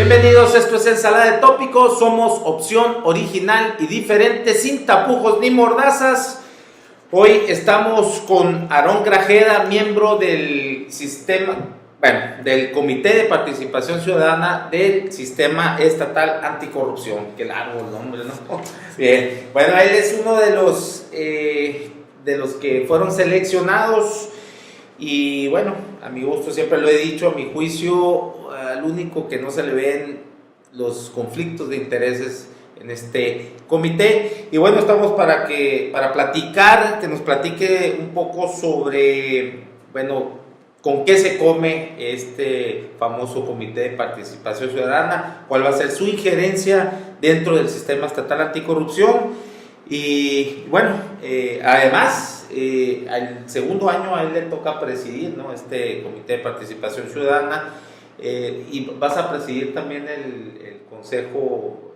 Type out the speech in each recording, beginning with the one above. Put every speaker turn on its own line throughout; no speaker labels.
Bienvenidos, esto es Ensalada de Tópicos, somos opción original y diferente, sin tapujos ni mordazas. Hoy estamos con Aarón Grajeda, miembro del del Comité de Participación Ciudadana del Sistema Estatal Anticorrupción. Qué largo el nombre, ¿no? Bien, bueno, él es uno de los que fueron seleccionados y bueno, a mi gusto, siempre lo he dicho, a mi juicio, al único que no se le ven los conflictos de intereses en este comité. Y bueno, estamos para platicar, que nos platique un poco sobre, bueno, con qué se come este famoso Comité de Participación Ciudadana, cuál va a ser su injerencia dentro del Sistema Estatal Anticorrupción. Y bueno, además, al segundo año a él le toca presidir, ¿no?, este Comité de Participación Ciudadana, y vas a presidir también el Consejo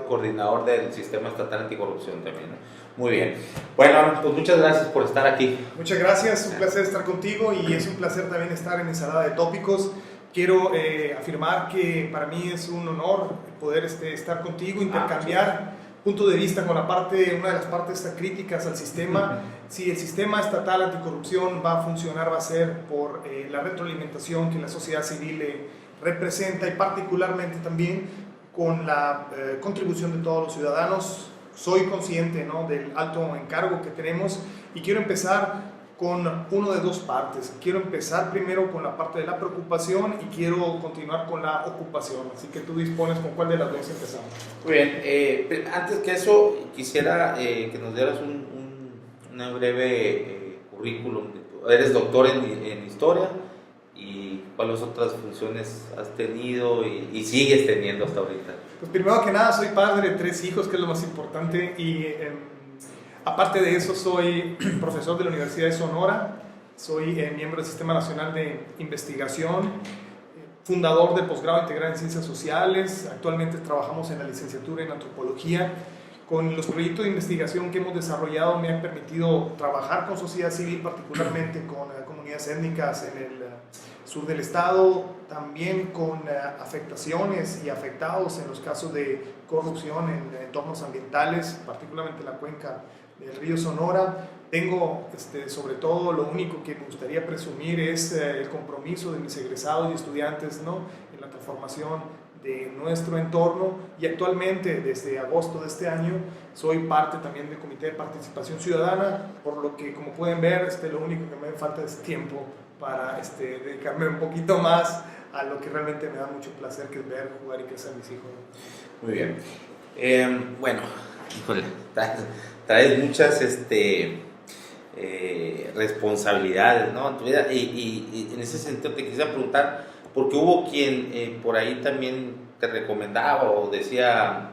Coordinador del Sistema Estatal Anticorrupción también, ¿no? Muy bien. Bueno, pues muchas gracias por estar aquí.
Muchas gracias, un placer estar contigo y es un placer también estar en Ensalada de Tópicos. Quiero afirmar que para mí es un honor poder estar contigo, intercambiar punto de vista con una de las partes críticas al sistema. Si el sistema estatal anticorrupción va a funcionar, va a ser por la retroalimentación que la sociedad civil representa y particularmente también con la contribución de todos los ciudadanos. Soy consciente, ¿no?, del alto encargo que tenemos y quiero empezar con uno de dos partes. Quiero empezar primero con la parte de la preocupación y quiero continuar con la ocupación. Así que tú dispones con cuál de las dos empezamos.
Muy bien. Antes que eso, quisiera que nos dieras una breve currículum. Eres doctor en Historia y cuáles otras funciones has tenido y sigues teniendo hasta ahorita.
Pues primero que nada, soy padre de 3 hijos, que es lo más importante, y aparte de eso soy profesor de la Universidad de Sonora, soy miembro del Sistema Nacional de Investigación, fundador del posgrado integral en Ciencias Sociales. Actualmente trabajamos en la licenciatura en Antropología. Con los proyectos de investigación que hemos desarrollado me han permitido trabajar con sociedad civil, particularmente con comunidades étnicas en el sur del estado, también con afectaciones y afectados en los casos de corrupción en entornos ambientales, particularmente en la cuenca del río Sonora. Tengo, sobre todo, lo único que me gustaría presumir es el compromiso de mis egresados y estudiantes, ¿no?, en la transformación de nuestro entorno, y actualmente, desde agosto de este año, soy parte también del Comité de Participación Ciudadana, por lo que, como pueden ver, lo único que me falta es tiempo para dedicarme un poquito más a lo que realmente me da mucho placer, que es ver, jugar y crecer a mis hijos.
Muy bien. Bueno, híjole, traes muchas responsabilidades, ¿no?, en tu vida, y en ese sentido te quisiera preguntar, porque hubo quien por ahí también te recomendaba o decía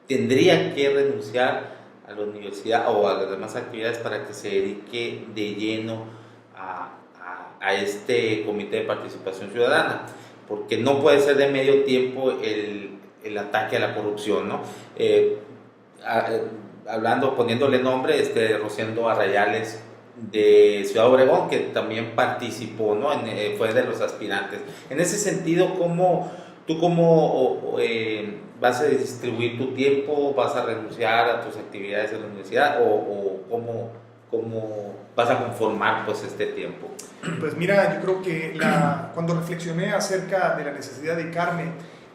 tendría que renunciar a la universidad o a las demás actividades para que se dedique de lleno a este Comité de Participación Ciudadana, porque no puede ser de medio tiempo el ataque a la corrupción, ¿no? Poniéndole nombre, Rosendo Arrayales de Ciudad Obregón, que también participó, ¿no?, fue de los aspirantes. En ese sentido, ¿cómo vas a distribuir tu tiempo? ¿Vas a renunciar a tus actividades en la universidad o cómo vas a conformar pues este tiempo?
Pues mira, yo creo que cuando reflexioné acerca de la necesidad de dedicarme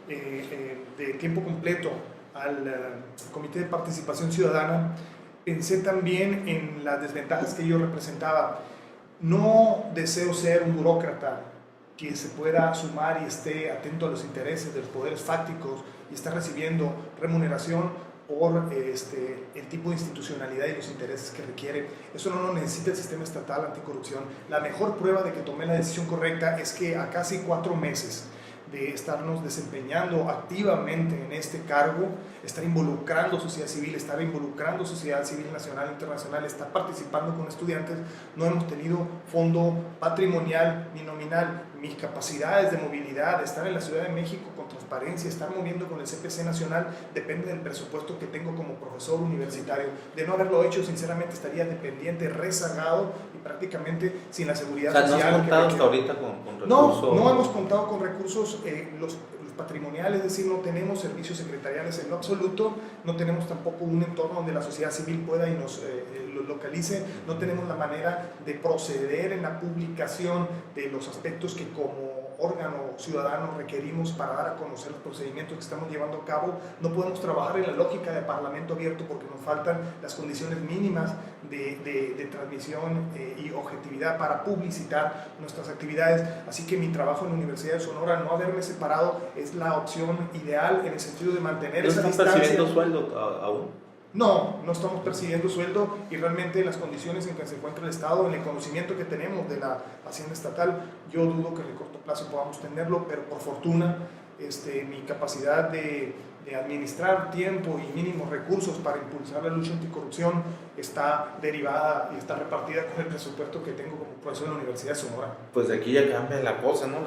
de tiempo completo al Comité de Participación Ciudadana, pensé también en las desventajas que yo representaba. No deseo ser un burócrata que se pueda sumar y esté atento a los intereses de los poderes fácticos y está recibiendo remuneración por el tipo de institucionalidad y los intereses que requiere. Eso no lo necesita el sistema estatal anticorrupción. La mejor prueba de que tomé la decisión correcta es que a casi 4 meses de estarnos desempeñando activamente en este cargo, estar involucrando sociedad civil, sociedad civil nacional e internacional, estar participando con estudiantes, no hemos tenido fondo patrimonial ni nominal. mis capacidades de movilidad, de estar en la Ciudad de México con transparencia, estar moviendo con el CPC Nacional, depende del presupuesto que tengo como profesor universitario. De no haberlo hecho, sinceramente estaría dependiente, rezagado y prácticamente sin la seguridad social.
¿No has contado hasta ahorita con recursos?
No hemos contado con recursos los patrimoniales, es decir, no tenemos servicios secretariales en lo absoluto, no tenemos tampoco un entorno donde la sociedad civil pueda y nos lo localice, no tenemos la manera de proceder en la publicación de los aspectos que como órgano ciudadano requerimos para dar a conocer los procedimientos que estamos llevando a cabo. No podemos trabajar en la lógica de parlamento abierto porque nos faltan las condiciones mínimas de transmisión y objetividad para publicitar nuestras actividades. Así que mi trabajo en la Universidad de Sonora, no haberme separado, es la opción ideal en el sentido de mantener esa distancia.
¿No están percibiendo sueldo aún?
No estamos percibiendo sueldo y realmente las condiciones en que se encuentra el Estado, en el conocimiento que tenemos de la Hacienda Estatal, yo dudo que en el corto plazo podamos tenerlo, pero por fortuna mi capacidad de administrar tiempo y mínimos recursos para impulsar la lucha anticorrupción está derivada y está repartida con el presupuesto que tengo como profesor en la Universidad de Sonora.
Pues de aquí ya cambia la cosa, ¿no?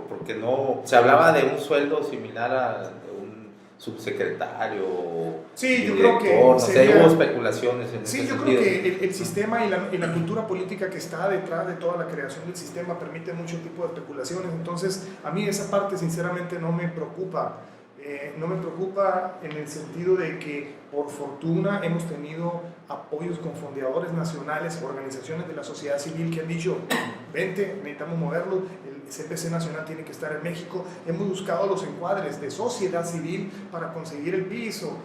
Porque no se hablaba de un sueldo similar a un subsecretario.
Sí, yo
director,
creo que
no sé, hubo especulaciones en
sí,
ese
yo
sentido.
creo que el sistema y la cultura política que está detrás de toda la creación del sistema permite mucho tipo de especulaciones. Entonces, a mí esa parte sinceramente no me preocupa. No me preocupa en el sentido de que por fortuna hemos tenido apoyos con fondeadores nacionales, organizaciones de la sociedad civil que han dicho, vente, necesitamos moverlo, el CPC Nacional tiene que estar en México. Hemos buscado los encuadres de sociedad civil para conseguir el piso,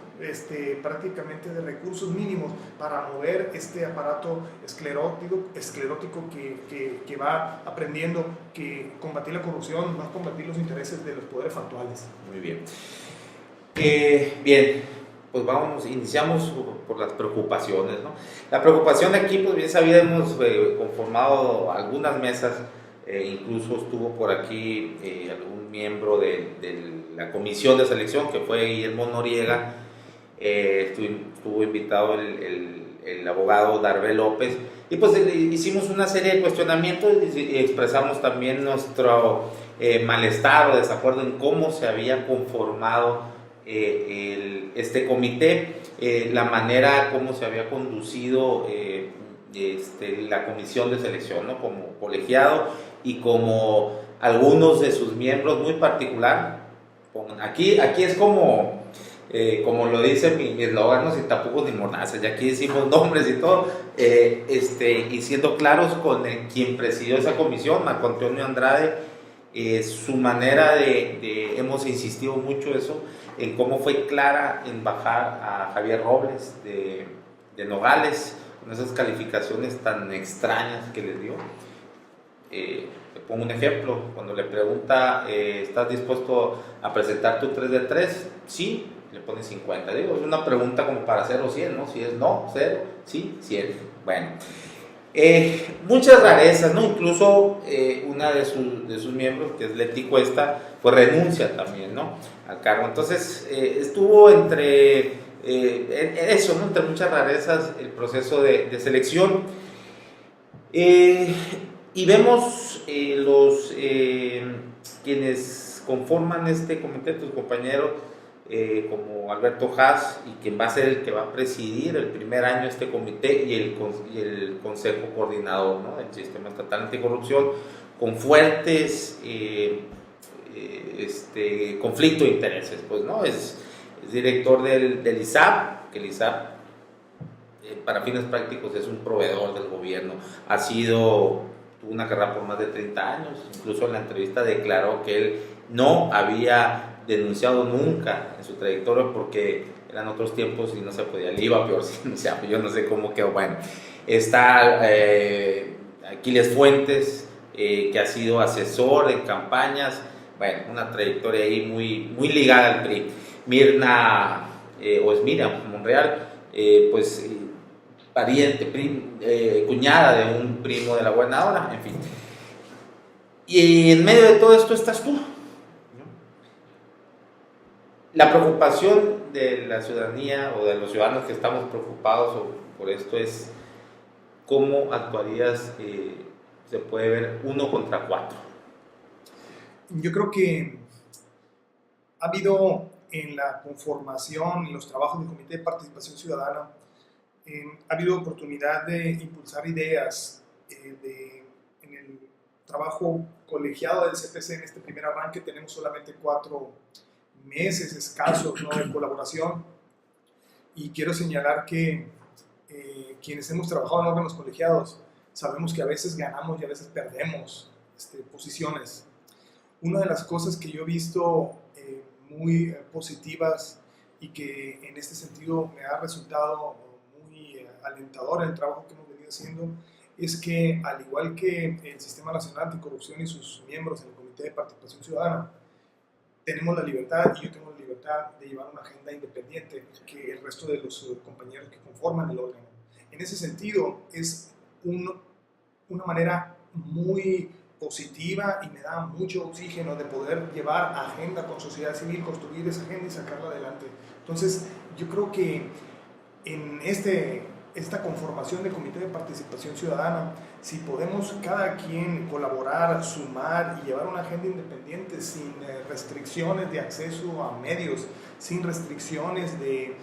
prácticamente de recursos mínimos para mover este aparato esclerótico que va aprendiendo que combatir la corrupción no es combatir los intereses de los poderes factuales.
Muy bien. Bien, pues iniciamos por las preocupaciones, ¿no? La preocupación aquí, pues bien sabía, hemos conformado algunas mesas, incluso estuvo por aquí algún miembro de la comisión de selección, que fue Guillermo Noriega, estuvo invitado el abogado Darbe López, y pues hicimos una serie de cuestionamientos y expresamos también nuestro malestar o desacuerdo en cómo se había conformado este comité, la manera como se había conducido la comisión de selección, ¿no? Como colegiado y como algunos de sus miembros muy particular. Aquí es como lo dice mi eslogan, no sin tapujos ni mornazas, y aquí decimos nombres y todo, y siendo claros con quien presidió esa comisión, Marco Antonio Andrade, su manera hemos insistido mucho eso, en cómo fue clara en bajar a Javier Robles de Nogales, con esas calificaciones tan extrañas que les dio. Te pongo un ejemplo, cuando le pregunta, ¿estás dispuesto a presentar tu 3 de 3? Sí, le pone 50. Digo, es una pregunta como para 0 o 100, ¿no? Si es no, 0, sí, 100. Bueno, muchas rarezas, ¿no? Incluso una de sus miembros, que es Leti Cuesta, pues renuncia también, ¿no? Al cargo. Entonces, estuvo entre eso, ¿no? Entre muchas rarezas el proceso de selección. Y vemos quienes conforman este comité, tus compañeros, como Alberto Haas, y quien va a ser el que va a presidir el primer año este comité y el consejo coordinador, ¿no? Del Sistema Estatal Anticorrupción, con fuertes conflicto de intereses, pues, ¿no? Es director del ISAP, que el ISAP para fines prácticos es un proveedor del gobierno, tuvo una carrera por más de 30 años, incluso en la entrevista declaró que él no había denunciado nunca en su trayectoria porque eran otros tiempos y no se podía, le iba peor si denunciaba, yo no sé cómo quedó. Bueno, está Aquiles Fuentes, que ha sido asesor en campañas, bueno, una trayectoria ahí muy ligada al PRI. Mirna, o es Miriam Monreal, pues pariente, cuñada de un primo de la gobernadora, en fin. Y en medio de todo esto estás tú, ¿no? La preocupación de la ciudadanía o de los ciudadanos que estamos preocupados por esto es cómo actuarías, se puede ver 1 contra 4.
Yo creo que ha habido en la conformación y los trabajos del Comité de Participación Ciudadana, ha habido oportunidad de impulsar ideas en el trabajo colegiado del CPC. En este primer arranque tenemos solamente 4 meses escasos, ¿no?, de colaboración, y quiero señalar que quienes hemos trabajado en órganos colegiados sabemos que a veces ganamos y a veces perdemos posiciones. Una de las cosas que yo he visto muy positivas y que en este sentido me ha resultado muy alentador en el trabajo que hemos venido haciendo es que, al igual que el Sistema Nacional Anticorrupción y sus miembros en el Comité de Participación Ciudadana, tenemos la libertad, y yo tengo la libertad de llevar una agenda independiente que el resto de los compañeros que conforman el órgano. En ese sentido, es una manera muy positiva y me da mucho oxígeno de poder llevar agenda con sociedad civil, construir esa agenda y sacarla adelante. Entonces, yo creo que en esta conformación de Comité de Participación Ciudadana, si podemos cada quien colaborar, sumar y llevar una agenda independiente sin restricciones de acceso a medios, sin restricciones de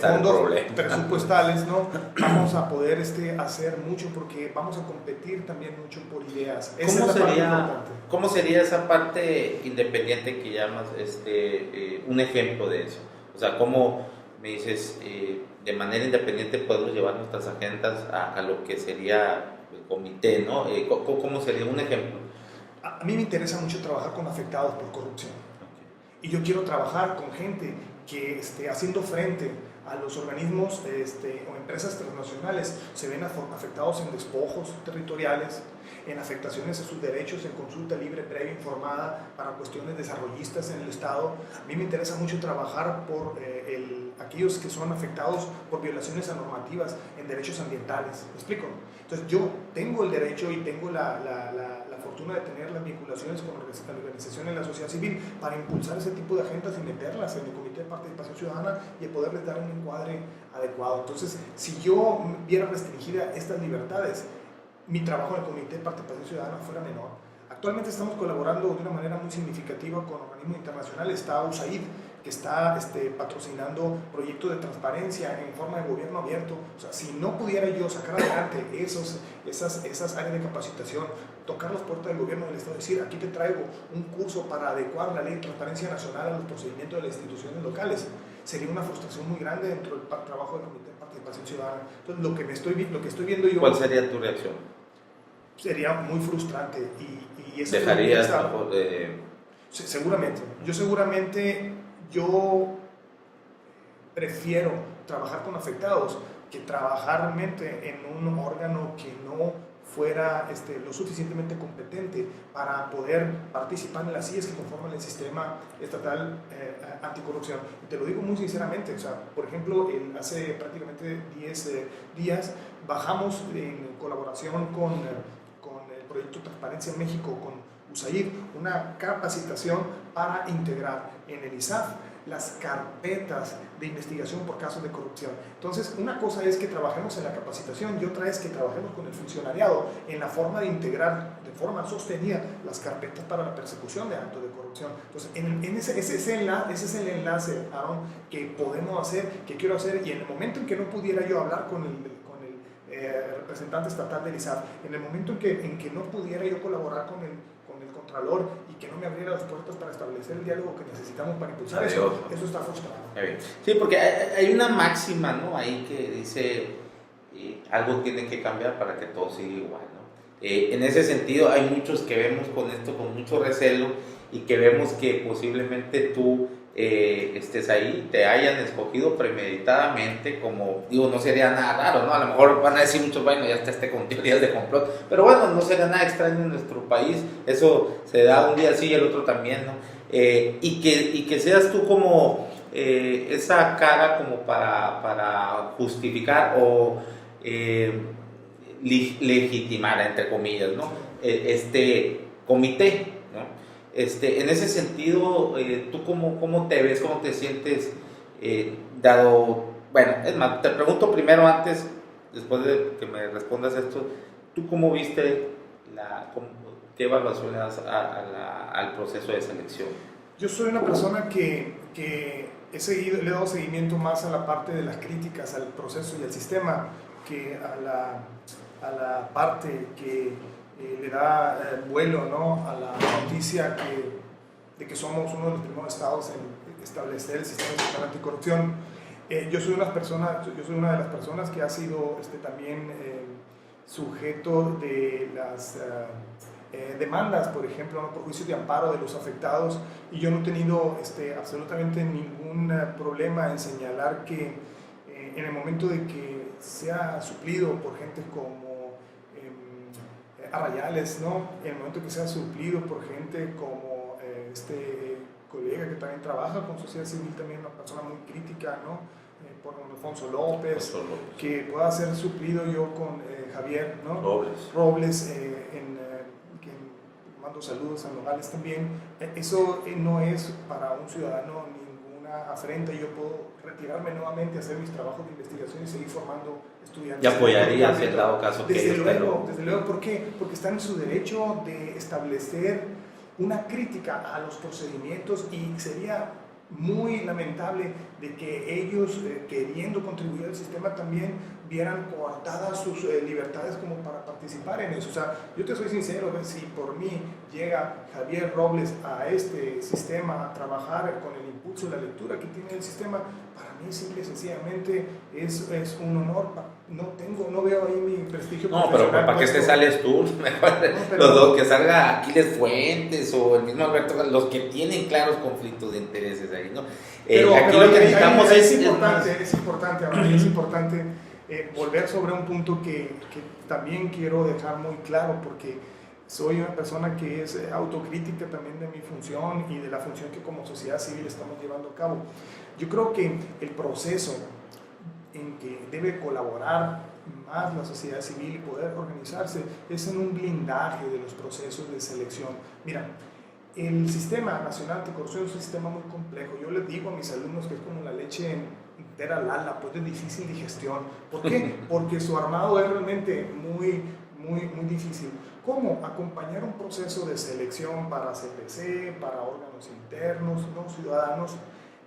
fondos presupuestales, ¿no?, vamos a poder hacer mucho, porque vamos a competir también mucho por ideas.
¿Cómo sería esa parte independiente que llamas un ejemplo de eso? O sea, ¿cómo me dices, de manera independiente podemos llevar nuestras agendas a lo que sería el comité, ¿no? ¿Cómo sería un ejemplo?
A mí me interesa mucho trabajar con afectados por corrupción. Okay. Y yo quiero trabajar con gente que esté haciendo frente a los organismos o empresas transnacionales, se ven afectados en despojos territoriales, en afectaciones a sus derechos en consulta libre, previa, informada, para cuestiones desarrollistas en el Estado. A mí me interesa mucho trabajar por aquellos que son afectados por violaciones a normativas en derechos ambientales. ¿Me explico? Entonces, yo tengo el derecho y tengo la fortuna de tener las vinculaciones con organizaciones de la sociedad civil para impulsar ese tipo de agendas y meterlas en el Comité de Participación Ciudadana y poderles dar un encuadre adecuado. Entonces, si yo viera restringida estas libertades, mi trabajo en el Comité de Participación Ciudadana fuera menor. Actualmente estamos colaborando de una manera muy significativa con organismos internacionales. Está USAID, que está patrocinando proyectos de transparencia en forma de gobierno abierto. O sea, si no pudiera yo sacar adelante esas áreas de capacitación, tocar las puertas del gobierno del Estado, decir, aquí te traigo un curso para adecuar la ley de transparencia nacional a los procedimientos de las instituciones locales, sería una frustración muy grande dentro del trabajo del Comité de Participación Ciudadana. Entonces, lo que estoy viendo yo...
¿Cuál sería tu reacción?
Sería muy frustrante y eso
¿dejarías?
Seguramente. Yo prefiero trabajar con afectados que trabajar realmente en un órgano que no fuera lo suficientemente competente para poder participar en las sillas que conforman el sistema estatal anticorrupción. Y te lo digo muy sinceramente, o sea, por ejemplo, hace prácticamente 10 días bajamos en colaboración con el proyecto Transparencia en México, con USAID, una capacitación para integrar en el ISAF las carpetas de investigación por casos de corrupción. Entonces, una cosa es que trabajemos en la capacitación y otra es que trabajemos con el funcionariado en la forma de integrar de forma sostenida las carpetas para la persecución de actos de corrupción. Entonces, ese es el enlace, Aaron, que podemos hacer, que quiero hacer, y en el momento en que no pudiera yo hablar con el representante estatal del ISAF, en el momento en que no pudiera yo colaborar con el Contralor y que no me abriera las puertas para establecer el diálogo que necesitamos para impulsar eso está frustrado.
Sí, porque hay una máxima, ¿no?, ahí que dice algo tiene que cambiar para que todo siga igual, ¿no? En ese sentido, hay muchos que vemos con esto con mucho recelo y que vemos que posiblemente tú estés ahí, te hayan escogido premeditadamente, como digo, no sería nada raro, ¿no? A lo mejor van a decir muchos, bueno, ya está con teorías de complot, pero bueno, no sería nada extraño en nuestro país, eso se da un día sí y el otro también, ¿no? Y que seas tú como esa cara como para justificar o legitimar, entre comillas, ¿no?, este comité, ¿no? En ese sentido, ¿tú cómo te ves, cómo te sientes dado? Bueno, es más, te pregunto primero después de que me respondas esto, ¿tú cómo viste ¿qué evaluación le das al proceso de selección?
Yo soy una persona que le he dado seguimiento más a la parte de las críticas al proceso y al sistema que a la parte que le da vuelo, ¿no?, a la noticia de que somos uno de los primeros estados en establecer el sistema nacional anticorrupción. Yo soy una de las personas que ha sido también sujeto de las demandas, por ejemplo, ¿no?, por juicios de amparo de los afectados, y yo no he tenido absolutamente ningún problema en señalar que en el momento de que sea suplido por gente como Arrayales, ¿no?, en el momento que sea suplido por gente como este colega que también trabaja con sociedad civil, también una persona muy crítica, ¿no?, por Alfonso López, que pueda ser suplido yo con Javier, ¿no?, Robles, que mando saludos a Nogales también. Eso no es para un ciudadano ninguna afrenta. Yo puedo retirarme nuevamente, hacer mis trabajos de investigación y seguir formando estudiantes.
¿Y apoyarías en dado caso que
desde luego, ¿por qué? Porque están en su derecho de establecer una crítica a los procedimientos, y sería muy lamentable de que ellos, queriendo contribuir al sistema, también vieran coartadas sus libertades como para participar en eso. O sea, yo te soy sincero, si por mí llega Javier Robles a este sistema a trabajar con el impulso de la lectura que tiene el sistema, para mí simple y sencillamente es un honor. No veo ahí mi prestigio
profesional. No, pero ¿para qué te sales tú? Mejor los dos, que salga Aquiles Fuentes o el mismo Alberto, los que tienen claros conflictos de intereses ahí, ¿no? Aquí lo que necesitamos es
importante volver sobre un punto que también quiero dejar muy claro, porque soy una persona que es autocrítica también de mi función y de la función que como sociedad civil estamos llevando a cabo. Yo creo que el proceso en que debe colaborar más la sociedad civil y poder organizarse es en un blindaje de los procesos de selección. Mira, el sistema nacional anticorrupción es un sistema muy complejo. Yo les digo a mis alumnos que es como la leche entera Lala, pues es difícil digestión. ¿Por qué? Porque su armado es realmente muy difícil. ¿Cómo? Acompañar un proceso de selección para CPC, para órganos internos, no ciudadanos.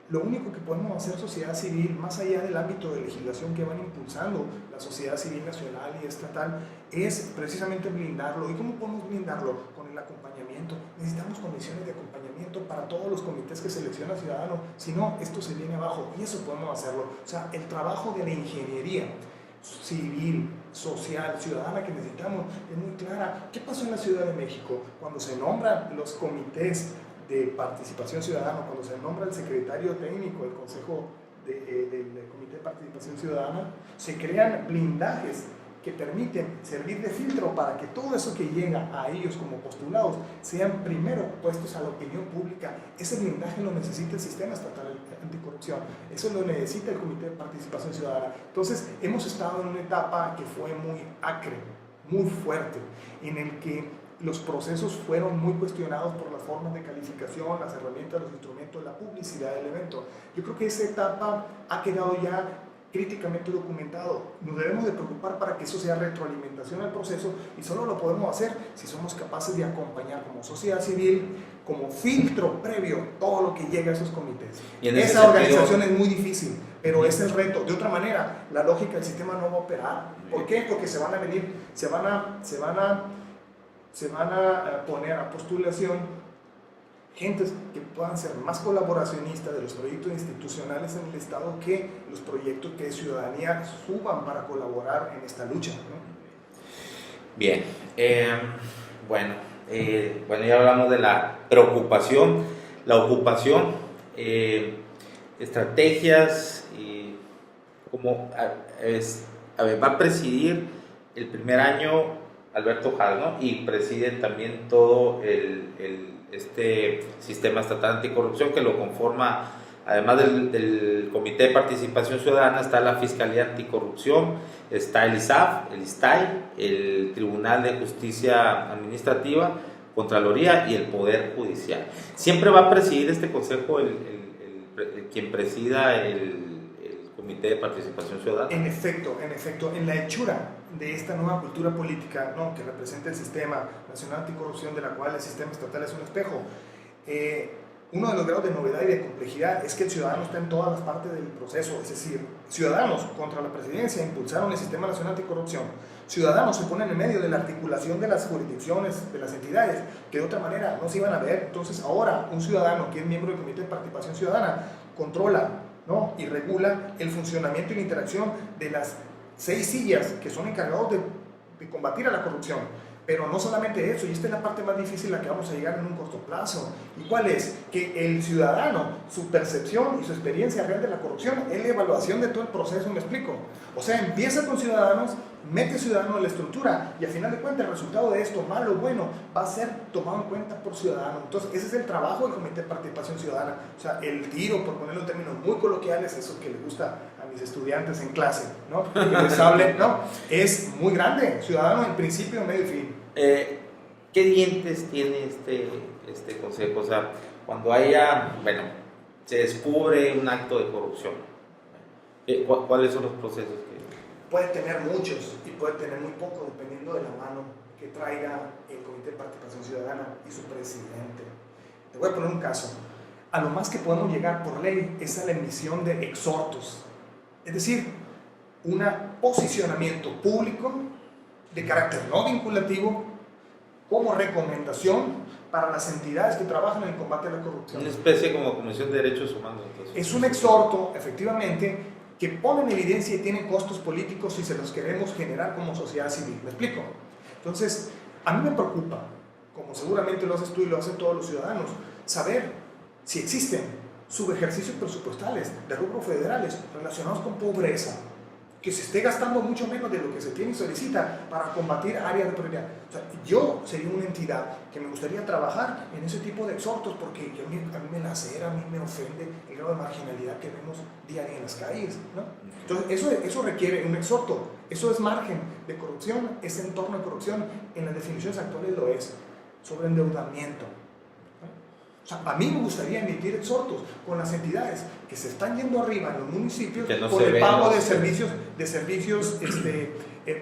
Lo único que podemos hacer sociedad civil, más allá del ámbito de legislación que van impulsando la sociedad civil nacional y estatal, es precisamente blindarlo. ¿Y cómo podemos blindarlo? Con el acompañamiento. Necesitamos comisiones de acompañamiento para todos los comités que seleccionan ciudadanos, si no, esto se viene abajo, y eso podemos hacerlo. O sea, el trabajo de la ingeniería civil, social, ciudadana que necesitamos es muy clara. ¿Qué pasó en la Ciudad de México? Cuando se nombran los comités de participación ciudadana, cuando se nombra el secretario técnico del Consejo del Comité de Participación Ciudadana, se crean blindajes que permiten servir de filtro para que todo eso que llega a ellos como postulados sean primero puestos a la opinión pública. Ese blindaje lo necesita el sistema estatal anticorrupción, eso lo necesita el Comité de Participación Ciudadana. Entonces hemos estado en una etapa que fue muy acre, muy fuerte, en el que los procesos fueron muy cuestionados por las formas de calificación, las herramientas, los instrumentos, la publicidad del evento. Yo creo que esa etapa ha quedado ya críticamente documentado. Nos debemos de preocupar para que eso sea retroalimentación al proceso, y solo lo podemos hacer si somos capaces de acompañar como sociedad civil, como filtro previo, todo lo que llega a esos comités.
Y
esa organización es muy difícil, pero es el reto. De otra manera, la lógica del sistema no va a operar. ¿Por qué? Porque se van a poner a postulación gentes que puedan ser más colaboracionistas de los proyectos institucionales en el Estado que los proyectos que de ciudadanía suban para colaborar en esta lucha, ¿no?
Bien, bueno, ya hablamos de la preocupación, la ocupación, estrategias, y cómo va a presidir el primer año Alberto Jal, ¿no? Y preside también todo este sistema estatal anticorrupción, que lo conforma, además del Comité de Participación Ciudadana, está la Fiscalía Anticorrupción, está el ISAF, el ISTAI, el Tribunal de Justicia Administrativa, Contraloría y el Poder Judicial. Siempre va a presidir este consejo quien presida el Comité de Participación Ciudadana.
En efecto, en la hechura de esta nueva cultura política, ¿no?, que representa el Sistema Nacional Anticorrupción, de la cual el sistema estatal es un espejo, uno de los grados de novedad y de complejidad es que el ciudadano está en todas las partes del proceso. Es decir, ciudadanos contra la presidencia impulsaron el Sistema Nacional Anticorrupción. Ciudadanos se ponen en medio de la articulación de las jurisdicciones, de las entidades, que de otra manera no se iban a ver. Entonces ahora un ciudadano que es miembro del Comité de Participación Ciudadana controla, ¿no?, y regula el funcionamiento y la interacción de las 6 sillas que son encargados de combatir a la corrupción. Pero no solamente eso, y esta es la parte más difícil a la que vamos a llegar en un corto plazo. ¿Y cuál es? Que el ciudadano, su percepción y su experiencia real de la corrupción es la evaluación de todo el proceso, ¿me explico? O sea, empieza con ciudadanos, mete ciudadanos en la estructura, y al final de cuentas el resultado de esto, malo o bueno, va a ser tomado en cuenta por ciudadanos. Entonces ese es el trabajo del Comité de Participación Ciudadana. O sea, el tiro, por ponerlo en términos muy coloquiales, eso que les gusta a mis estudiantes en clase, ¿no?, que les hable, ¿no?, es muy grande. Ciudadano en principio, medio y fin.
¿Qué dientes tiene este consejo? O sea, cuando haya, bueno, se descubre un acto de corrupción, ¿cuáles son los procesos que...?
Puede tener muchos y puede tener muy poco, dependiendo de la mano que traiga el Comité de Participación Ciudadana y su presidente. Te voy a poner un caso. A lo más que podemos llegar por ley es a la emisión de exhortos, es decir, un posicionamiento público de carácter no vinculativo como recomendación para las entidades que trabajan en el combate a la corrupción.
Una especie como Comisión de Derechos Humanos. Entonces.
Es un exhorto, efectivamente, que pone en evidencia y tiene costos políticos si se los queremos generar como sociedad civil. ¿Me explico? Entonces, a mí me preocupa, como seguramente lo haces tú y lo hacen todos los ciudadanos, saber si existen subejercicios presupuestales de rubro federales relacionados con pobreza, que se esté gastando mucho menos de lo que se tiene y solicita para combatir áreas de prioridad. O sea, yo sería una entidad que me gustaría trabajar en ese tipo de exhortos, porque a mí me lacera, a mí me ofende el grado de marginalidad que vemos día a día en las calles, ¿no? Entonces eso requiere un exhorto. Eso es margen de corrupción, es entorno de corrupción. En las definiciones actuales lo es. Sobreendeudamiento. O sea, a mí me gustaría emitir exhortos con las entidades que se están yendo arriba en los municipios por el pago de servicios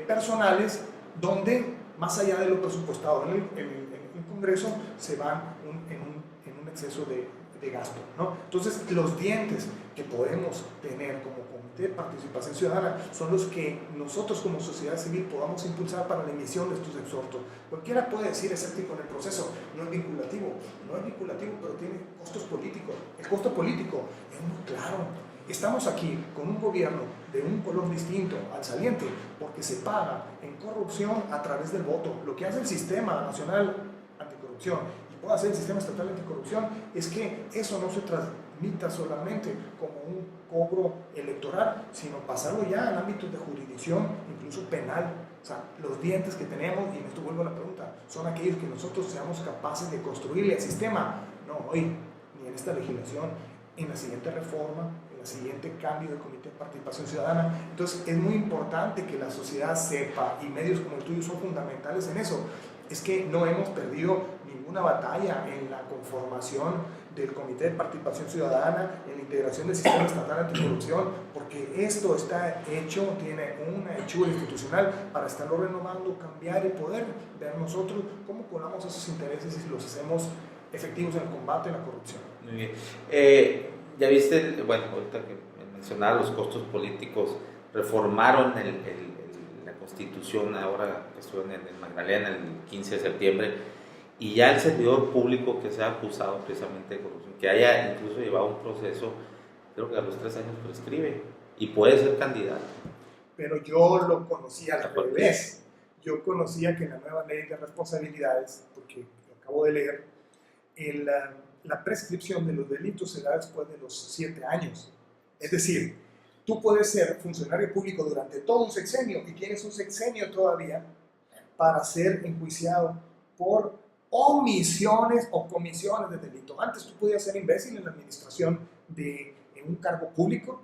personales, donde más allá de lo presupuestado en el Congreso se van en un exceso de gasto, ¿no? Entonces los dientes que podemos tener como Comité de Participación Ciudadana son los que nosotros como sociedad civil podamos impulsar para la emisión de estos exhortos. Cualquiera puede decir escéptico en el proceso, no es vinculativo, pero tiene costos políticos. El costo político es muy claro. Estamos aquí con un gobierno de un color distinto al saliente porque se paga en corrupción a través del voto. Lo que hace el Sistema Nacional Anticorrupción y puede hacer el Sistema Estatal Anticorrupción es que eso no se transmita solamente como un cobro electoral, sino pasarlo ya en ámbitos de jurisdicción, incluso penal. O sea, los dientes que tenemos, y en esto vuelvo a la pregunta, son aquellos que nosotros seamos capaces de construirle al sistema, no hoy, ni en esta legislación, en la siguiente reforma, en el siguiente cambio del Comité de Participación Ciudadana. Entonces es muy importante que la sociedad sepa, y medios como el tuyo son fundamentales en eso, es que no hemos perdido ninguna batalla en la conformación del Comité de Participación Ciudadana, en la integración del Sistema Estatal Anticorrupción, porque esto está hecho, tiene una hechura institucional para estarlo renovando, cambiar y poder ver nosotros cómo colamos esos intereses y los hacemos efectivos en el combate a la corrupción.
Muy bien. Ya viste, bueno, ahorita que mencionaba los costos políticos, reformaron la Constitución ahora que estuvieron en Magdalena el 15 de septiembre, y ya el servidor público que se ha acusado precisamente de corrupción, que haya incluso llevado un proceso, creo que a los 3 años prescribe y puede ser candidato.
Pero yo lo conocía al revés. Yo conocía que en la nueva ley de responsabilidades, porque lo acabo de leer, la prescripción de los delitos se da después de los 7 años. Es decir, tú puedes ser funcionario público durante todo un sexenio y tienes un sexenio todavía para ser enjuiciado por omisiones o comisiones de delito. Antes tú podías ser imbécil en la administración en un cargo público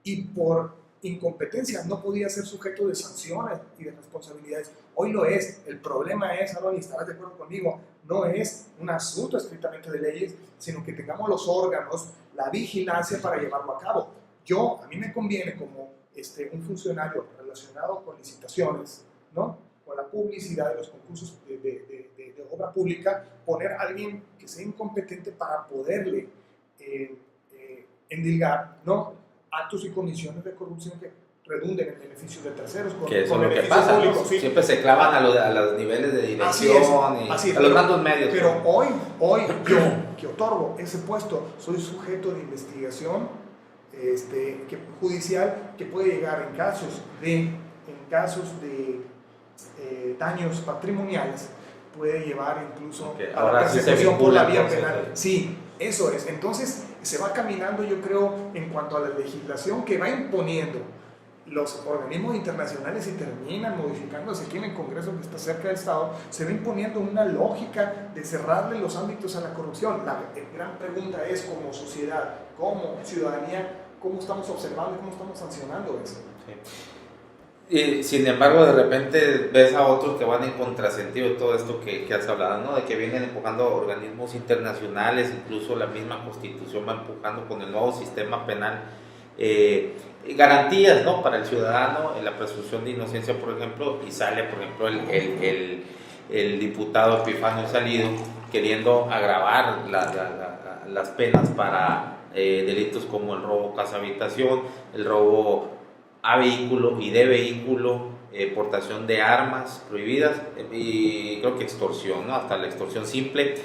y por incompetencia no podías ser sujeto de sanciones y de responsabilidades. Hoy lo es. El problema es, Aaron, y estarás de acuerdo conmigo, no es un asunto estrictamente de leyes, sino que tengamos los órganos, la vigilancia para llevarlo a cabo. a mí me conviene como un funcionario relacionado con licitaciones, ¿no? Con la publicidad de los concursos de obra pública, poner a alguien que sea incompetente para poderle endilgar, ¿no?, actos y condiciones de corrupción que redunden en beneficio de terceros.
Que eso es lo que pasa, ¿no? ¿Sí? Siempre se clavan a los niveles de dirección y a los grandes medios.
Pero hoy yo, que otorgo ese puesto, soy sujeto de investigación judicial, que puede llegar en casos de daños patrimoniales, puede llevar incluso a la persecución por la vía penal. Sí, eso es. Entonces se va caminando, yo creo, en cuanto a la legislación que va imponiendo los organismos internacionales y terminan modificándose aquí en el Congreso, que está cerca del Estado, se va imponiendo una lógica de cerrarle los ámbitos a la corrupción. La gran pregunta es, como sociedad, como ciudadanía, ¿cómo estamos observando y cómo estamos sancionando eso?
Sí. Y sin embargo, de repente ves a otros que van en contrasentido de todo esto que has hablado, ¿no? De que vienen empujando organismos internacionales, incluso la misma Constitución va empujando con el nuevo sistema penal garantías, ¿no?, para el ciudadano en la presunción de inocencia, por ejemplo, y sale, por ejemplo, el diputado Epifanio Salido queriendo agravar las penas para delitos como el robo casa-habitación, el robo a vehículo y de vehículo, portación de armas prohibidas y creo que extorsión, ¿no?, hasta la extorsión simple,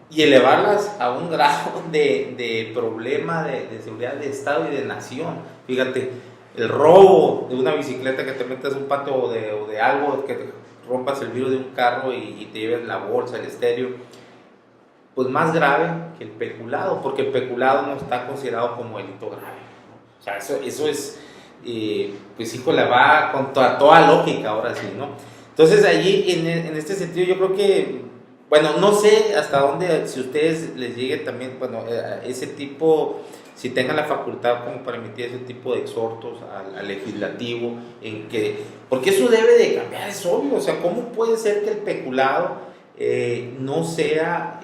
y elevarlas a un grado de problema de seguridad de Estado y de nación. Fíjate, el robo de una bicicleta, que te metas un pato o de algo, que te rompas el vidrio de un carro y te lleves la bolsa, el estéreo, pues más grave que el peculado, porque el peculado no está considerado como delito grave, ¿no? O sea, eso es, pues híjole, va con toda lógica ahora sí, ¿no? Entonces allí, en este sentido, yo creo que, bueno, no sé hasta dónde, si a ustedes les llegue también, bueno, ese tipo, si tengan la facultad como para emitir ese tipo de exhortos al legislativo, porque eso debe de cambiar, es obvio. O sea, ¿cómo puede ser que el peculado no sea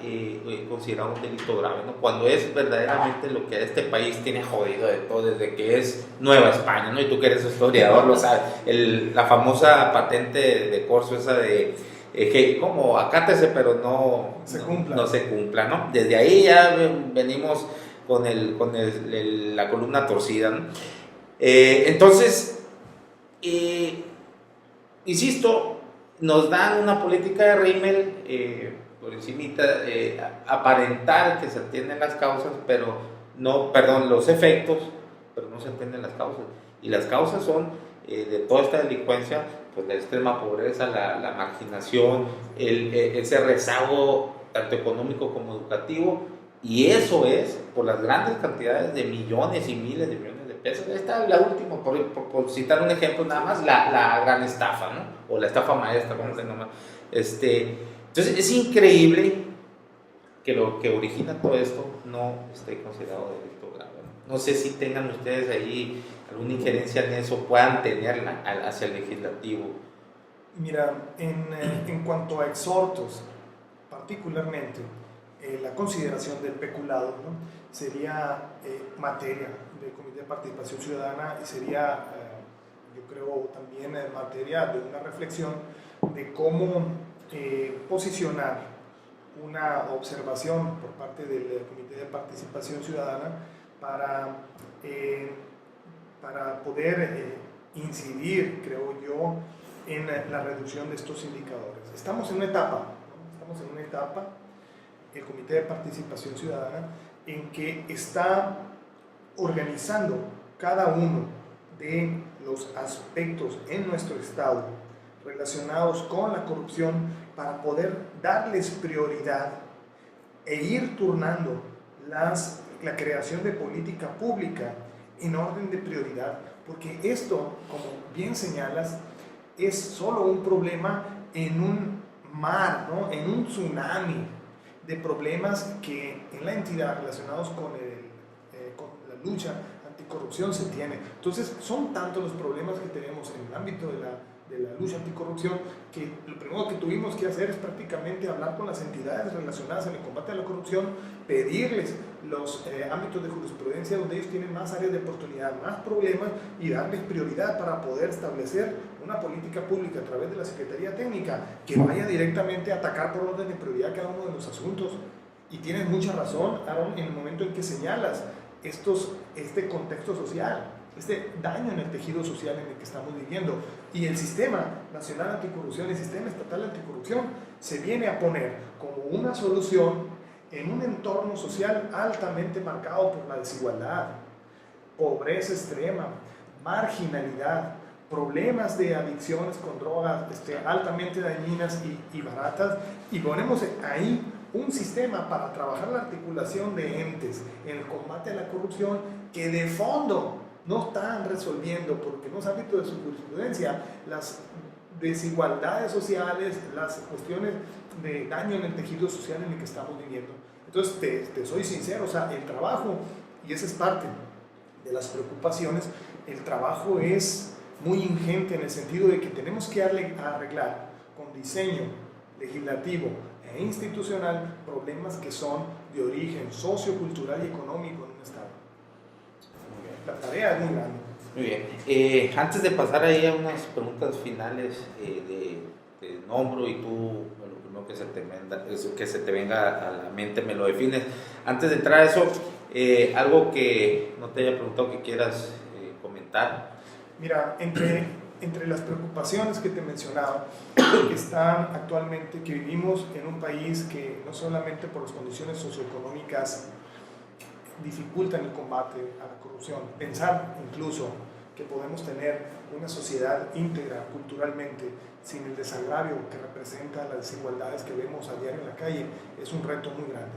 considerado un delito grave, ¿no?, cuando es verdaderamente lo que a este país tiene jodido de todo, desde que es Nueva España, ¿no? Y tú que eres historiador lo sabes, la famosa patente de Corso, esa de que como acátese pero no se cumpla, ¿no? Desde ahí ya venimos con la columna torcida, ¿no? Entonces, insisto, nos dan una política de rímel por encimita, aparentar que se atienden las causas, pero no, los efectos, pero no se atienden las causas. Y las causas son de toda esta delincuencia, pues la extrema pobreza, la marginación, ese rezago tanto económico como educativo, y eso es por las grandes cantidades de millones y miles de millones de pesos. Esta es la última, por citar un ejemplo nada más, la gran estafa, ¿no?, o la estafa maestra, como se llama. Entonces es increíble que lo que origina todo esto no esté considerado delito grave, ¿no? No sé si tengan ustedes ahí alguna injerencia en eso, puedan tenerla hacia el legislativo.
Mira, en cuanto a exhortos, particularmente la consideración del peculado, ¿no?, sería materia del Comité de Participación Ciudadana, y sería, yo creo, también materia de una reflexión de cómo posicionar una observación por parte del Comité de Participación Ciudadana para poder incidir, creo yo, en la reducción de estos indicadores. Estamos en una etapa, el Comité de Participación Ciudadana, en que está organizando cada uno de los aspectos en nuestro Estado relacionados con la corrupción para poder darles prioridad e ir turnando la creación de política pública en orden de prioridad, porque esto, como bien señalas, es solo un problema en un mar, ¿no?, en un tsunami de problemas que en la entidad relacionados con la lucha anticorrupción se tiene. Entonces, son tantos los problemas que tenemos en el ámbito de la lucha anticorrupción, que lo primero que tuvimos que hacer es prácticamente hablar con las entidades relacionadas en el combate a la corrupción, pedirles los ámbitos de jurisprudencia donde ellos tienen más áreas de oportunidad, más problemas, y darles prioridad para poder establecer una política pública a través de la Secretaría Técnica que vaya directamente a atacar por orden de prioridad cada uno de los asuntos. Y tienes mucha razón, Aaron, en el momento en que señalas este contexto social, este daño en el tejido social en el que estamos viviendo. Y el Sistema Nacional Anticorrupción, el Sistema Estatal Anticorrupción, se viene a poner como una solución en un entorno social altamente marcado por la desigualdad, pobreza extrema, marginalidad, problemas de adicciones con drogas altamente dañinas y baratas, y ponemos ahí un sistema para trabajar la articulación de entes en el combate a la corrupción que de fondo no están resolviendo, porque en los ámbitos de su jurisprudencia, las desigualdades sociales, las cuestiones de daño en el tejido social en el que estamos viviendo. Entonces, te soy sincero, o sea, el trabajo, y esa es parte de las preocupaciones, el trabajo es muy ingente en el sentido de que tenemos que arreglar con diseño legislativo e institucional problemas que son de origen sociocultural y económico en un Estado. La tarea es muy grande.
Muy bien. Antes de pasar ahí a unas preguntas finales de nombro y tú, lo primero que se te venga a la mente me lo defines. Antes de entrar a eso, algo que no te haya preguntado que quieras comentar.
Mira, entre las preocupaciones que te mencionaba, que están actualmente, que vivimos en un país que no solamente por las condiciones socioeconómicas dificultan el combate a la corrupción, pensar incluso que podemos tener una sociedad íntegra culturalmente sin el desagravio que representa las desigualdades que vemos a diario en la calle, es un reto muy grande.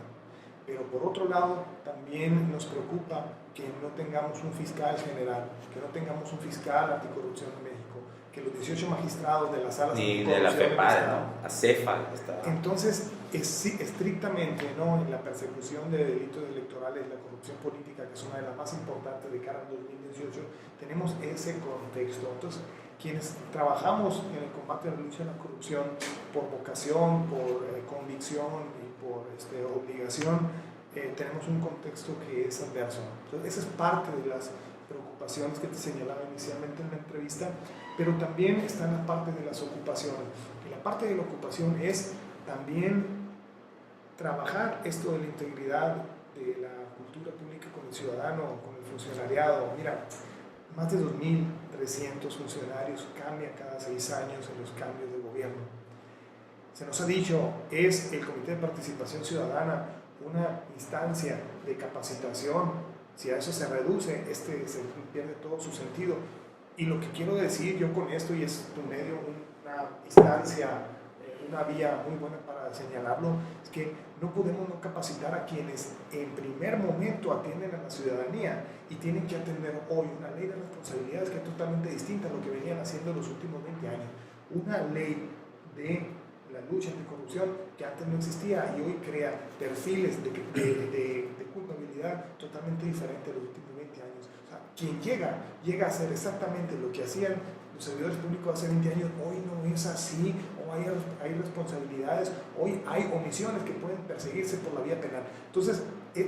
Pero por otro lado, también nos preocupa que no tengamos un fiscal general, que no tengamos un fiscal anticorrupción en México, que los 18 magistrados de las salas
ni de la FEPADE, ¿no? ACEFA está.
Entonces, estrictamente, ¿no?, en la persecución de delitos electorales, la corrupción política, que es una de las más importantes de cara al 2018, tenemos ese contexto. Entonces, quienes trabajamos en el combate a la lucha a la corrupción por vocación, por convicción y por obligación, tenemos un contexto que es adverso. Entonces, esa es parte de las preocupaciones que te señalaba inicialmente en la entrevista, pero también está en la parte de las ocupaciones. Y la parte de la ocupación es también trabajar esto de la integridad de la cultura pública con el ciudadano, con el funcionariado. Mira, más de 2.300 funcionarios cambian cada 6 años en los cambios de gobierno. Se nos ha dicho, es el Comité de Participación Ciudadana una instancia de capacitación. Si a eso se reduce, se pierde todo su sentido. Y lo que quiero decir yo con esto, y es tu medio, una instancia, una vía muy buena para señalarlo, es que no podemos no capacitar a quienes en primer momento atienden a la ciudadanía y tienen que atender hoy una ley de responsabilidades que es totalmente distinta a lo que venían haciendo los últimos 20 años. Una ley de la lucha anticorrupción que antes no existía y hoy crea perfiles de culpabilidad totalmente diferentes a los últimos 20 años. O sea, quien llega a hacer exactamente lo que hacían los servidores públicos hace 20 años, hoy no es así, hoy hay responsabilidades, hoy hay omisiones que pueden perseguirse por la vía penal. Entonces,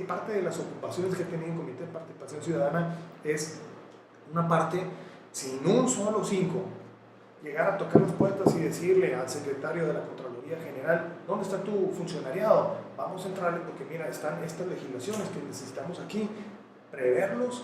parte de las ocupaciones que ha tenido el Comité de Participación Ciudadana es una parte, sin un solo 5, llegar a tocar las puertas y decirle al secretario de la Contraloría General, ¿dónde está tu funcionariado? Vamos a entrarle porque mira, están estas legislaciones que necesitamos aquí, preverlos,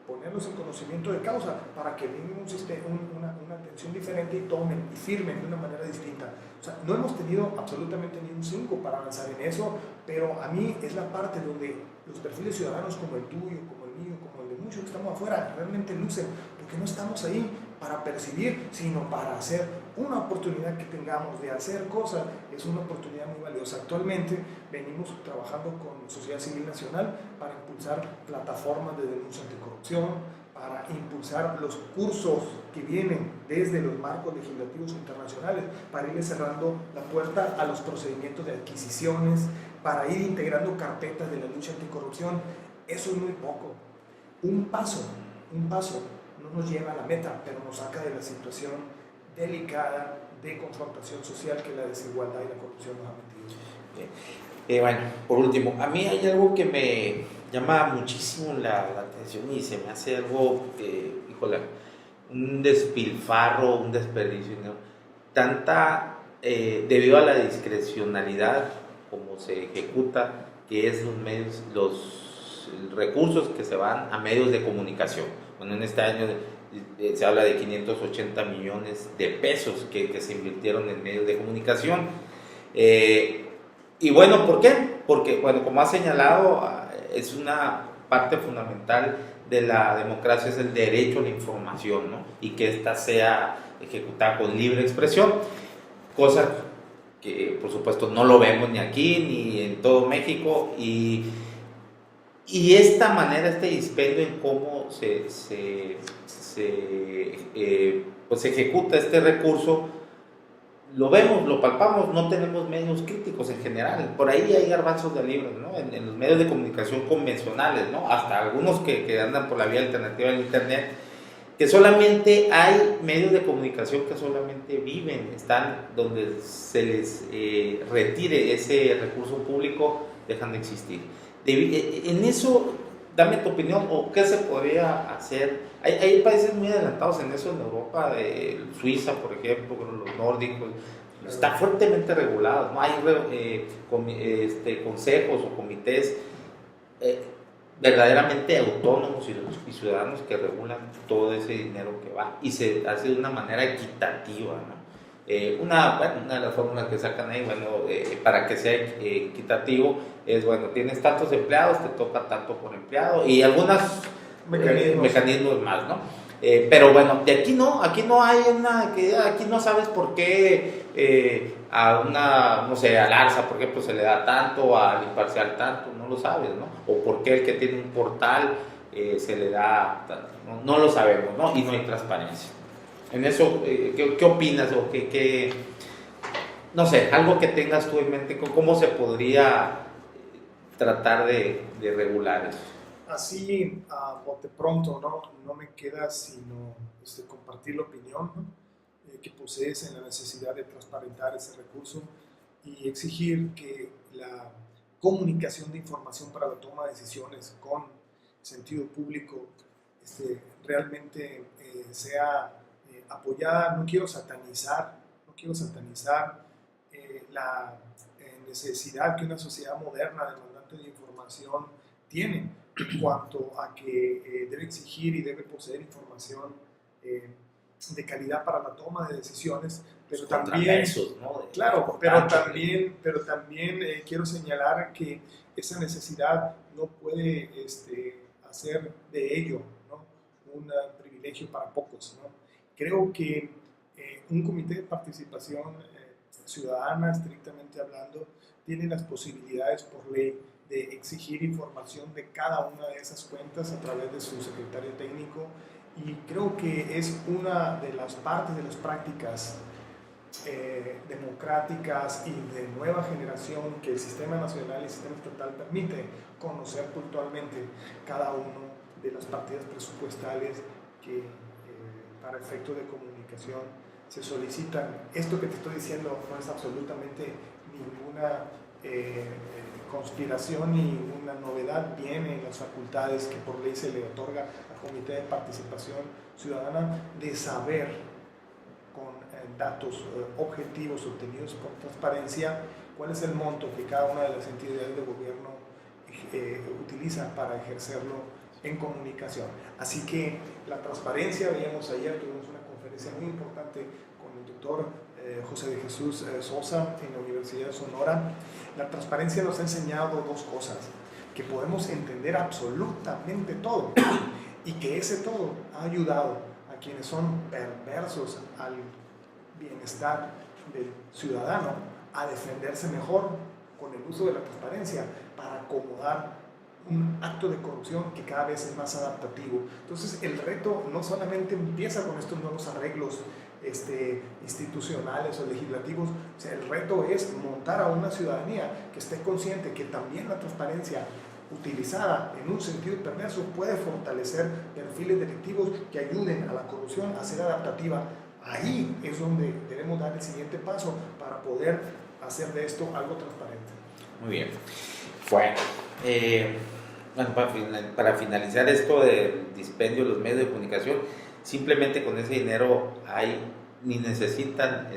ponerlos en conocimiento de causa para que venga una atención diferente y tomen y firmen de una manera distinta. O sea, no hemos tenido absolutamente ni un 5 para avanzar en eso, pero a mí es la parte donde los perfiles ciudadanos como el tuyo, como el mío, como el de muchos que estamos afuera, realmente lucen, porque no estamos ahí para percibir, sino para hacer. Una oportunidad que tengamos de hacer cosas es una oportunidad muy valiosa. Actualmente venimos trabajando con Sociedad Civil Nacional para impulsar plataformas de denuncia anticorrupción, para impulsar los cursos que vienen desde los marcos legislativos internacionales, para ir cerrando la puerta a los procedimientos de adquisiciones, para ir integrando carpetas de la lucha anticorrupción. Eso es muy poco. Un paso no nos lleva a la meta, pero nos saca de la situación delicada de confrontación social que la desigualdad y la corrupción nos ha metido.
Bueno, por último, a mí hay algo que me llama muchísimo la atención y se me hace algo, híjole, un despilfarro, un desperdicio, ¿no? Debido a la discrecionalidad como se ejecuta, que es los recursos que se van a medios de comunicación. Bueno, en este año se habla de 580 millones de pesos que se invirtieron en medios de comunicación. Y bueno, ¿por qué? Porque, bueno, como ha señalado, es una parte fundamental de la democracia, es el derecho a la información, ¿no? Y que ésta sea ejecutada con libre expresión, cosa que por supuesto no lo vemos ni aquí ni en todo México, y esta manera, este dispendio en cómo se ejecuta este recurso, lo vemos, lo palpamos, no tenemos medios críticos en general. Por ahí hay garbanzos de libros, ¿no? En los medios de comunicación convencionales, ¿no? Hasta algunos que andan por la vía alternativa del internet, que solamente hay medios de comunicación que solamente viven, están donde se les retire ese recurso público, dejan de existir. En eso, dame tu opinión, o qué se podría hacer. Hay países muy adelantados en eso en Europa, Suiza, por ejemplo, los nórdicos, está fuertemente regulado, ¿no? Hay consejos o comités verdaderamente autónomos y ciudadanos que regulan todo ese dinero que va, y se hace de una manera equitativa, ¿no? Una de las fórmulas que sacan ahí, para que sea equitativo, es, tienes tantos empleados, te toca tanto por empleado, y algunos mecanismos más, ¿no? Pero bueno, de aquí no hay aquí no sabes por qué a al Arza, por ejemplo, se le da tanto, al Imparcial tanto, no lo sabes, ¿no? O por qué el que tiene un portal se le da tanto, no lo sabemos, ¿no? Y no hay transparencia. En eso, ¿qué opinas? O no sé, algo que tengas tú en mente, ¿cómo se podría tratar de regular eso?
Así, a bote pronto, no me queda sino compartir la opinión, ¿no? Que posees en la necesidad de transparentar ese recurso y exigir que la comunicación de información para la toma de decisiones con sentido público realmente sea apoyada. No quiero satanizar la necesidad que una sociedad moderna demandante de información tiene en cuanto a que debe exigir y debe poseer información de calidad para la toma de decisiones, pero también,
¿no?
Claro, pero también quiero señalar que esa necesidad no puede hacer de ello, ¿no?, un privilegio para pocos, ¿no? Creo que un comité de participación ciudadana, estrictamente hablando, tiene las posibilidades por ley de exigir información de cada una de esas cuentas a través de su secretario técnico, y creo que es una de las partes de las prácticas democráticas y de nueva generación que el sistema nacional y el sistema estatal permite conocer puntualmente cada uno de las partidas presupuestales que para efectos de comunicación se solicitan. Esto que te estoy diciendo no es absolutamente ninguna conspiración ni una novedad, viene en las facultades que por ley se le otorga al Comité de Participación Ciudadana de saber con datos objetivos obtenidos por transparencia cuál es el monto que cada una de las entidades de gobierno utiliza para ejercerlo en comunicación. Así que la transparencia, veíamos ayer, tuvimos una conferencia muy importante con el doctor José de Jesús Sosa en la Universidad de Sonora. La transparencia nos ha enseñado dos cosas: que podemos entender absolutamente todo y que ese todo ha ayudado a quienes son perversos al bienestar del ciudadano a defenderse mejor con el uso de la transparencia para acomodar un acto de corrupción que cada vez es más adaptativo. Entonces el reto no solamente empieza con estos nuevos arreglos institucionales o legislativos, o sea, el reto es montar a una ciudadanía que esté consciente que también la transparencia utilizada en un sentido perverso puede fortalecer perfiles delictivos que ayuden a la corrupción a ser adaptativa Ahí es donde debemos dar el siguiente paso para poder hacer de esto algo transparente.
Muy bien. Bueno, bueno, para finalizar esto del dispendio de los medios de comunicación, simplemente con ese dinero ni necesitan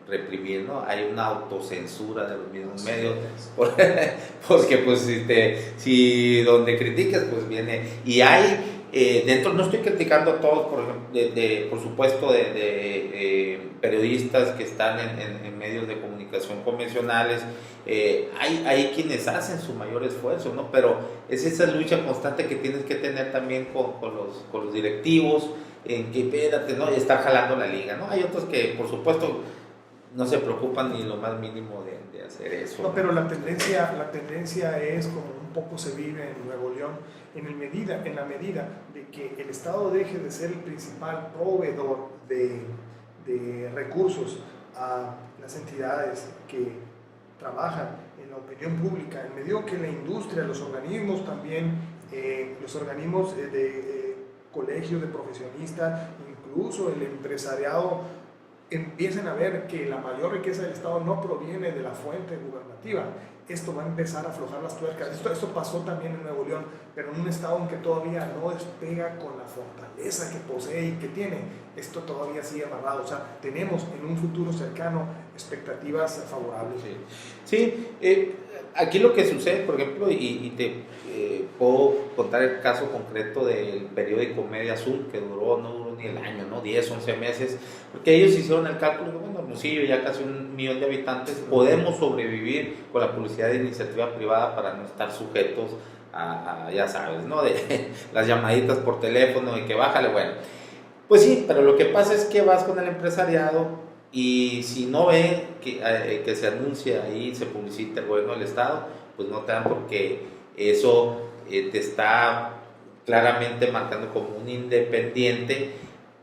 reprimir, ¿no? Hay una autocensura de los mismos medios, porque pues si donde critiques, pues viene, y hay dentro, no estoy criticando a todos, por ejemplo, por supuesto, de periodistas que están en medios de comunicación convencionales, hay quienes hacen su mayor esfuerzo, ¿no? Pero es esa lucha constante que tienes que tener también con los directivos, en que espérate, ¿no? Y estar jalando la liga, ¿no? Hay otros que, por supuesto, no se preocupan ni lo más mínimo de hacer eso.
No, pero la tendencia es, como un poco se vive en Nuevo León, en la medida de que el Estado deje de ser el principal proveedor de recursos a las entidades que trabajan en la opinión pública, en medio que la industria, los organismos también, los organismos de colegios de profesionistas, incluso el empresariado, empiecen a ver que la mayor riqueza del Estado no proviene de la fuente gubernativa. Esto va a empezar a aflojar las tuercas. Esto pasó también en Nuevo León, pero en un estado en que todavía no despega con la fortaleza que posee y que tiene. Esto todavía sigue amarrado. O sea, tenemos en un futuro cercano expectativas favorables.
Sí, aquí lo que sucede, por ejemplo, y te puedo contar el caso concreto del periódico Media Azul, que no duró ni el año, ¿no? 10, 11 meses, porque ellos hicieron el cálculo, bueno, Hermosillo, ya casi 1 millón de habitantes, podemos sobrevivir con la publicidad de iniciativa privada para no estar sujetos a ya sabes, ¿no? De las llamaditas por teléfono y que bájale, bueno. Pues sí, pero lo que pasa es que vas con el empresariado y si no ven que se anuncia ahí, se publicita el gobierno del Estado, pues no te dan, porque eso te está claramente marcando como un independiente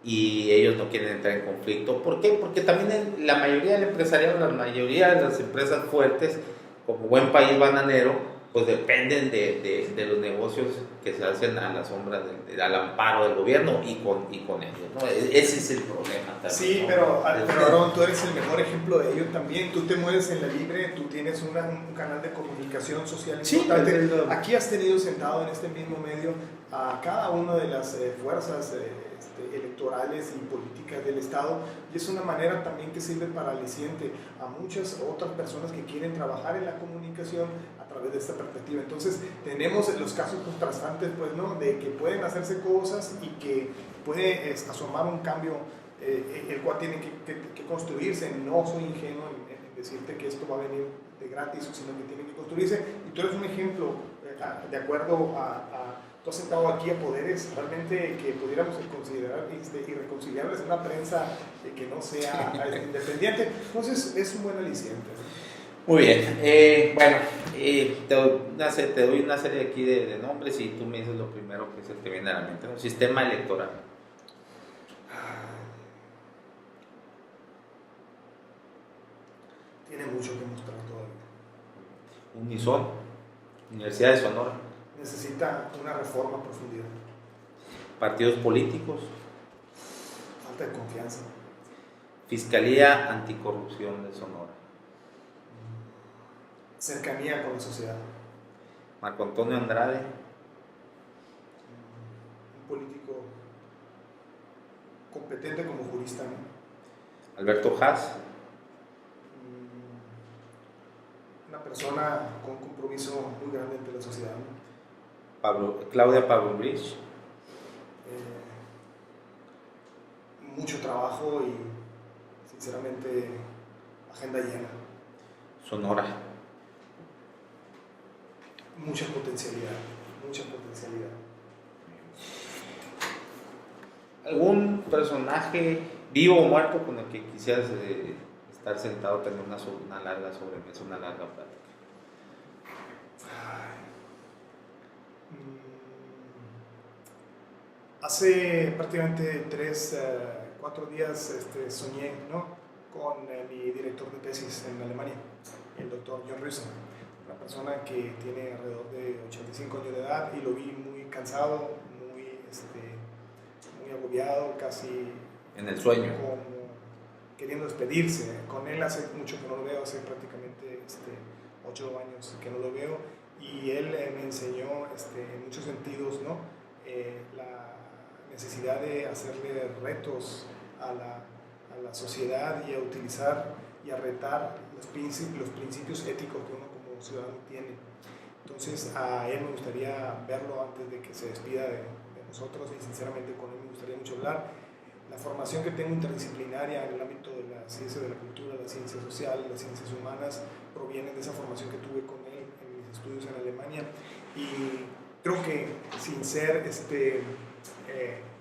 y ellos no quieren entrar en conflicto. ¿Por qué? Porque también la mayoría del empresariado, la mayoría de las empresas fuertes, como buen país bananero, pues dependen de los negocios que se hacen a la sombra, al amparo del gobierno y con ellos, ¿no? Ese es el problema también.
Sí,
¿no?
pero Aarón, tú eres el mejor ejemplo de ello también. Tú te mueves en la libre, tú tienes un canal de comunicación social importante. Sí, aquí has tenido sentado en este mismo medio a cada una de las fuerzas electorales y políticas del Estado, y es una manera también que sirve para aliciente a muchas otras personas que quieren trabajar en la comunicación a través de esta perspectiva. Entonces tenemos los casos contrastantes, pues, ¿no?, de que pueden hacerse cosas y que puede asomar un cambio el cual tiene que construirse. No soy ingenuo en decirte que esto va a venir de gratis, sino que tiene que construirse, y tú eres un ejemplo de acuerdo tú has sentado aquí a poderes realmente que pudiéramos considerar irreconciliables en una prensa que no sea independiente. Entonces es un buen aliciente.
Muy bien, bueno, te doy una serie aquí de nombres y tú me dices lo primero que se te viene a la mente, ¿no? Sistema electoral.
Tiene mucho que mostrar todavía.
Unison, Universidad de Sonora.
Necesita una reforma a profundidad.
Partidos políticos.
Falta de confianza.
Fiscalía Anticorrupción de Sonora.
Cercanía con la sociedad.
Marco Antonio Andrade.
Un político competente como jurista, ¿no?
Alberto Haas.
Una persona con un compromiso muy grande ante la sociedad, ¿no?
Claudia Pablo Bridge.
Mucho trabajo y sinceramente agenda llena.
Sonora.
Mucha potencialidad.
¿Algún personaje vivo o muerto con el que quisieras estar sentado, tener una larga sobremesa, una larga plática?
Hace prácticamente 4 días soñé, ¿no?, con mi director de tesis en Alemania, el doctor John Russo, una persona que tiene alrededor de 85 años de edad, y lo vi muy cansado, muy agobiado, casi
En el sueño.
Como queriendo despedirse. Con él hace mucho que no lo veo, hace prácticamente 8 años que no lo veo, y él me enseñó en muchos sentidos, ¿no? La necesidad de hacerle retos a la sociedad y a utilizar y a retar los principios éticos que uno como ciudadano tiene. Entonces a él me gustaría verlo antes de que se despida de nosotros, y sinceramente con él me gustaría mucho hablar. La formación que tengo interdisciplinaria en el ámbito de la ciencia de la cultura, la ciencia social, las ciencias humanas, provienen de esa formación que tuve con él en mis estudios en Alemania, y creo que sin ser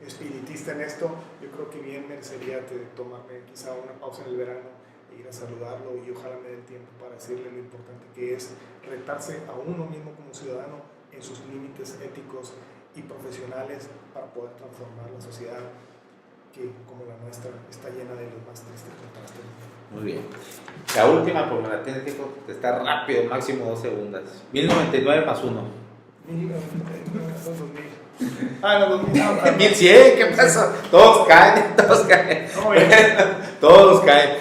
espiritista en esto, yo creo que bien merecería tomarme quizá una pausa en el verano e ir a saludarlo, y ojalá me dé el tiempo para decirle lo importante que es retarse a uno mismo como ciudadano en sus límites éticos y profesionales para poder transformar la sociedad que, como la nuestra, está llena de los más tristes contrastes.
Muy bien. La última, porque me la tienes que contestar rápido, máximo 2 segundos. 1099 más 1. 1100, ¿qué pasa? Todos caen. Todos caen.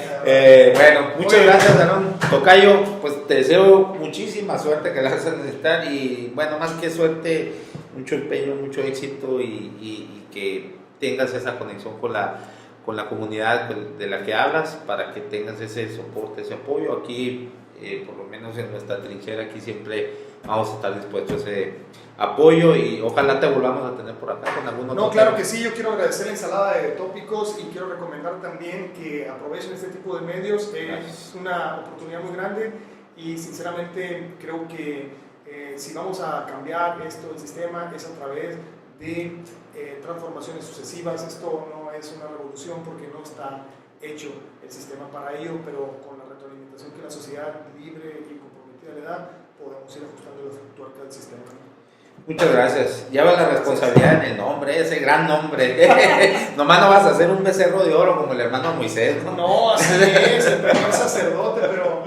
Bueno, muchas gracias, Aarón. Tocayo, pues te deseo muchísima suerte, que la vas a necesitar, y bueno, más que suerte, mucho empeño, mucho éxito, y que tengas esa conexión con la comunidad de la que hablas, para que tengas ese soporte, ese apoyo. Aquí, por lo menos en nuestra trinchera, aquí siempre vamos a estar dispuestos a ese apoyo, y ojalá te volvamos a tener por acá con algún otro.
No, claro que sí. Yo quiero agradecer la ensalada de tópicos, y quiero recomendar también que aprovechen este tipo de medios. Es una oportunidad muy grande, y sinceramente creo que si vamos a cambiar esto, el sistema, es a través de transformaciones sucesivas. Esto no es una revolución, porque no está hecho el sistema para ello, pero con la retroalimentación que la sociedad libre y comprometida le da, podemos ir ajustando las tuercas del sistema.
Muchas gracias. Lleva la responsabilidad en el nombre, ese gran nombre. Nomás no vas a hacer un becerro de oro como el hermano Moisés, ¿no?
No, así es, el primer sacerdote, pero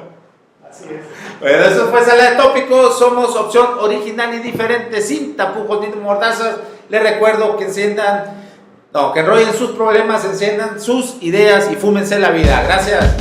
así es.
Bueno, eso fue Sala de Tópicos. Somos opción original y diferente, sin tapujos ni mordazas. Les recuerdo que que enrollen sus problemas, enciendan sus ideas y fúmense la vida. Gracias.